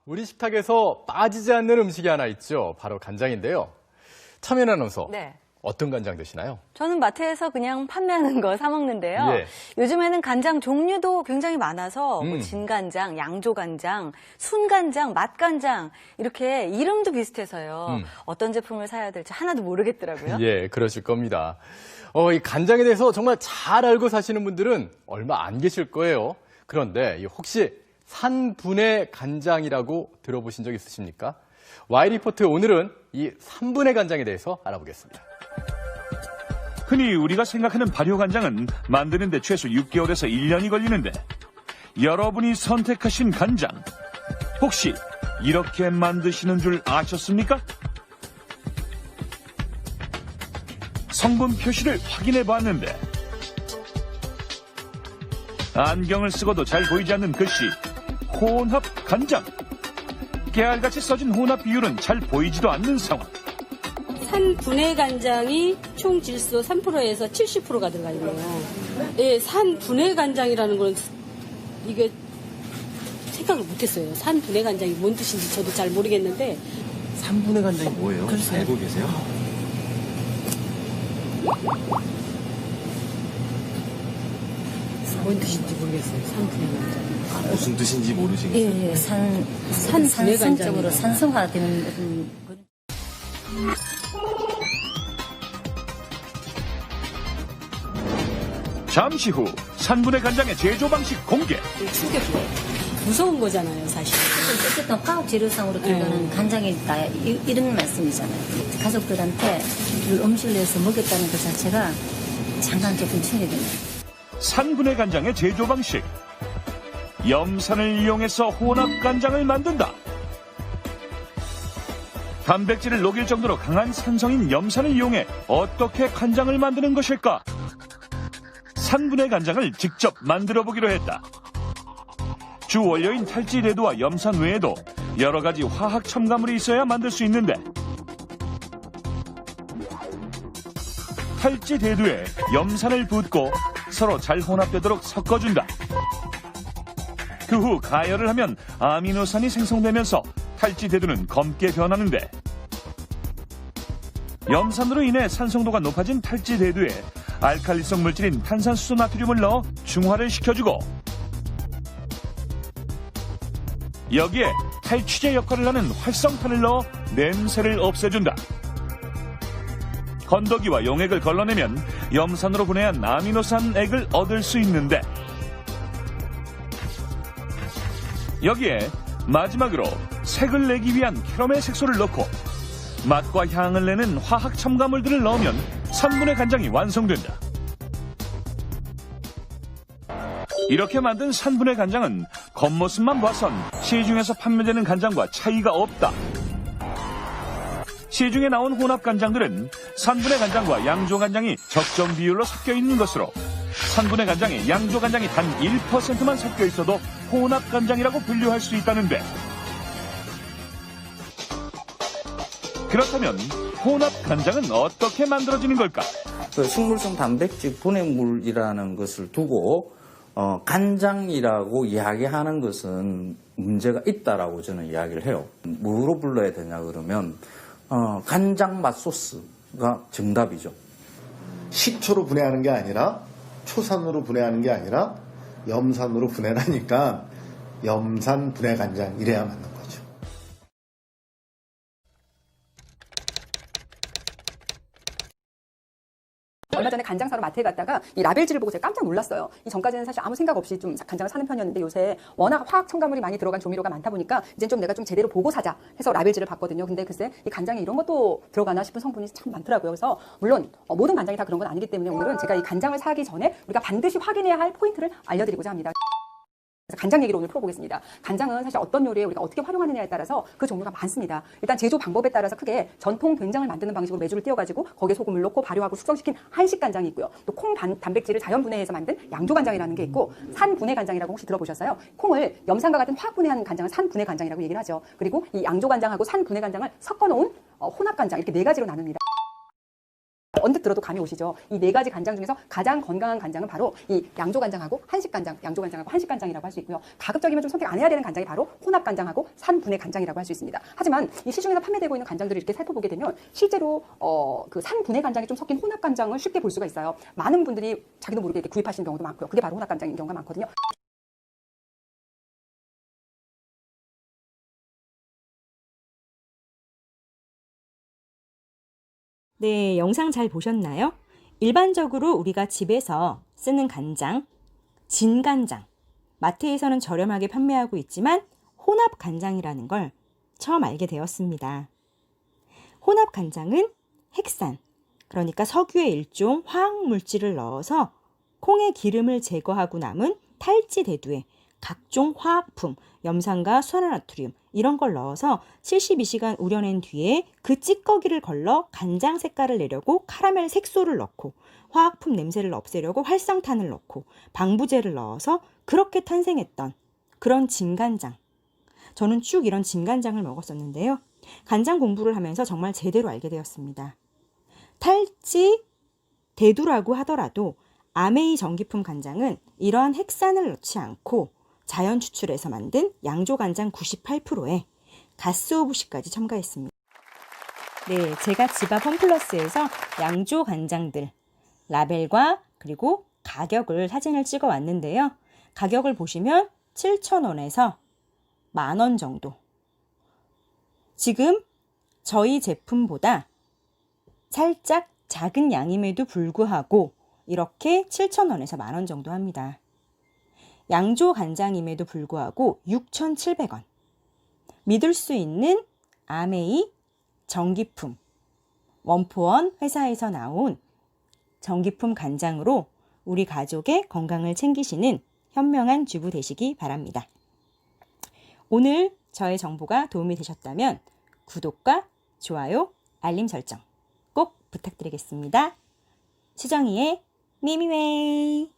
우리 식탁에서 빠지지 않는 음식이 하나 있죠. 바로 간장인데요. 차면 아나운서, 네. 어떤 간장 드시나요? 저는 마트에서 그냥 판매하는 거 사 먹는데요. 예. 요즘에는 간장 종류도 굉장히 많아서 뭐 진간장, 양조간장, 순간장, 맛간장 이렇게 이름도 비슷해서요. 어떤 제품을 사야 될지 하나도 모르겠더라고요. 예, 그러실 겁니다. 이 간장에 대해서 정말 잘 알고 사시는 분들은 얼마 안 계실 거예요. 그런데 혹시 산분해 간장이라고 들어보신 적 있으십니까? Y리포트 오늘은 이 산분해 간장에 대해서 알아보겠습니다. 흔히 우리가 생각하는 발효간장은 만드는데 최소 6개월에서 1년이 걸리는데 여러분이 선택하신 간장 혹시 이렇게 만드시는 줄 아셨습니까? 성분 표시를 확인해 봤는데 안경을 쓰고도 잘 보이지 않는 글씨 혼합 간장. 깨알같이 써진 혼합 비율은 잘 보이지도 않는 상황. 산분해 간장이 총 질소 3%에서 70%가 들어가 있네요. 예, 산분해 간장이라는 건 이게 생각을 못했어요. 산분해 간장이 뭔 뜻인지 저도 잘 모르겠는데. 산분해 간장이 뭐예요? 글쎄요. 알고 계세요? 뭔 뜻인지 모르겠어요. 산분해 간장. 무슨 뜻인지 모르시겠어요? 예, 예. 산분해 산성적으로 간장이요. 산성화되는 잠시 후 산분해 간장의 제조 방식 공개. 충격이에요. 무서운 거잖아요, 사실. 어쨌든 화학 재료상으로 들어가는 간장이다 이런 말씀이잖아요. 가족들한테 음식을 내서 먹였다는 것 자체가 장난 조금 충격입니다. 산분해 간장의 제조 방식. 염산을 이용해서 혼합 간장을 만든다. 단백질을 녹일 정도로 강한 산성인 염산을 이용해 어떻게 간장을 만드는 것일까? 산분해 간장을 직접 만들어 보기로 했다. 주 원료인 탈지대두와 염산 외에도 여러 가지 화학 첨가물이 있어야 만들 수 있는데 탈지대두에 염산을 붓고 서로 잘 혼합되도록 섞어준다. 그 후 가열을 하면 아미노산이 생성되면서 탈지대두는 검게 변하는데 염산으로 인해 산성도가 높아진 탈지대두에 알칼리성 물질인 탄산수소 나트륨을 넣어 중화를 시켜주고 여기에 탈취제 역할을 하는 활성탄을 넣어 냄새를 없애준다. 건더기와 용액을 걸러내면 염산으로 분해한 아미노산액을 얻을 수 있는데 여기에 마지막으로 색을 내기 위한 캐러멜 색소를 넣고 맛과 향을 내는 화학 첨가물들을 넣으면 산분해 간장이 완성된다. 이렇게 만든 산분해 간장은 겉모습만 봐선 시중에서 판매되는 간장과 차이가 없다. 시중에 나온 혼합 간장들은 산분해 간장과 양조 간장이 적정 비율로 섞여 있는 것으로 산분해 간장에 양조 간장이 단 1%만 섞여 있어도 혼합 간장이라고 분류할 수 있다는데 그렇다면 혼합 간장은 어떻게 만들어지는 걸까? 그 식물성 단백질 분해물이라는 것을 두고 간장이라고 이야기하는 것은 문제가 있다라고 저는 이야기를 해요. 뭐로 불러야 되냐 그러면 간장 맛 소스가 정답이죠. 식초로 분해하는 게 아니라 초산으로 분해하는 게 아니라 염산으로 분해를 하니까 염산 분해 간장 이래야 맞는 거죠. 얼마 전에 간장 사러 마트에 갔다가 이 라벨지를 보고 제가 깜짝 놀랐어요. 이 전까지는 사실 아무 생각 없이 좀 간장을 사는 편이었는데 요새 워낙 화학 첨가물이 많이 들어간 조미료가 많다 보니까 이제 좀 내가 좀 제대로 보고 사자 해서 라벨지를 봤거든요. 근데 글쎄 이 간장에 이런 것도 들어가나 싶은 성분이 참 많더라고요. 그래서 물론 모든 간장이 다 그런 건 아니기 때문에 오늘은 제가 이 간장을 사기 전에 우리가 반드시 확인해야 할 포인트를 알려드리고자 합니다. 그래서 간장 얘기를 오늘 풀어보겠습니다. 간장은 사실 어떤 요리에 우리가 어떻게 활용하느냐에 따라서 그 종류가 많습니다. 일단 제조 방법에 따라서 크게 전통 된장을 만드는 방식으로 메주를 띄워가지고 거기에 소금을 넣고 발효하고 숙성시킨 한식 간장이 있고요. 또 콩 단백질을 자연 분해해서 만든 양조 간장이라는 게 있고 산분해 간장이라고 혹시 들어보셨어요? 콩을 염산과 같은 화학 분해하는 간장을 산분해 간장이라고 얘기를 하죠. 그리고 이 양조 간장하고 산분해 간장을 섞어놓은 혼합 간장 이렇게 네 가지로 나눕니다. 언뜻 들어도 감이 오시죠? 이 네 가지 간장 중에서 가장 건강한 간장은 바로 이 양조간장하고 한식간장, 양조간장하고 한식간장이라고 할 수 있고요. 가급적이면 좀 선택 안 해야 되는 간장이 바로 혼합간장하고 산분해 간장이라고 할 수 있습니다. 하지만 이 시중에서 판매되고 있는 간장들을 이렇게 살펴보게 되면 실제로 그 산분해 간장이 좀 섞인 혼합간장을 쉽게 볼 수가 있어요. 많은 분들이 자기도 모르게 이렇게 구입하시는 경우도 많고요. 그게 바로 혼합간장인 경우가 많거든요. 네, 영상 잘 보셨나요? 일반적으로 우리가 집에서 쓰는 간장, 진간장, 마트에서는 저렴하게 판매하고 있지만 혼합 간장이라는 걸 처음 알게 되었습니다. 혼합 간장은 핵산, 그러니까 석유의 일종 화학 물질을 넣어서 콩의 기름을 제거하고 남은 탈지 대두에 각종 화학품, 염산과 수화나트륨 이런 걸 넣어서 72시간 우려낸 뒤에 그 찌꺼기를 걸러 간장 색깔을 내려고 카라멜 색소를 넣고 화학품 냄새를 없애려고 활성탄을 넣고 방부제를 넣어서 그렇게 탄생했던 그런 진간장. 저는 쭉 이런 진간장을 먹었었는데요. 간장 공부를 하면서 정말 제대로 알게 되었습니다. 탈지 대두라고 하더라도 아메이 전기품 간장은 이러한 핵산을 넣지 않고 자연 추출해서 만든 양조간장 98%에 가스오브시까지 첨가했습니다. 네, 제가 집 앞 홈플러스에서 양조간장들 라벨과 그리고 가격을 사진을 찍어 왔는데요. 가격을 보시면 7,000원에서 10,000원 정도. 지금 저희 제품보다 살짝 작은 양임에도 불구하고 이렇게 7,000원에서 10,000원 정도 합니다. 양조 간장임에도 불구하고 6,700원. 믿을 수 있는 아메이 전기품, 원포원 회사에서 나온 전기품 간장으로 우리 가족의 건강을 챙기시는 현명한 주부 되시기 바랍니다. 오늘 저의 정보가 도움이 되셨다면 구독과 좋아요, 알림 설정 꼭 부탁드리겠습니다. 수정이의 미미웨이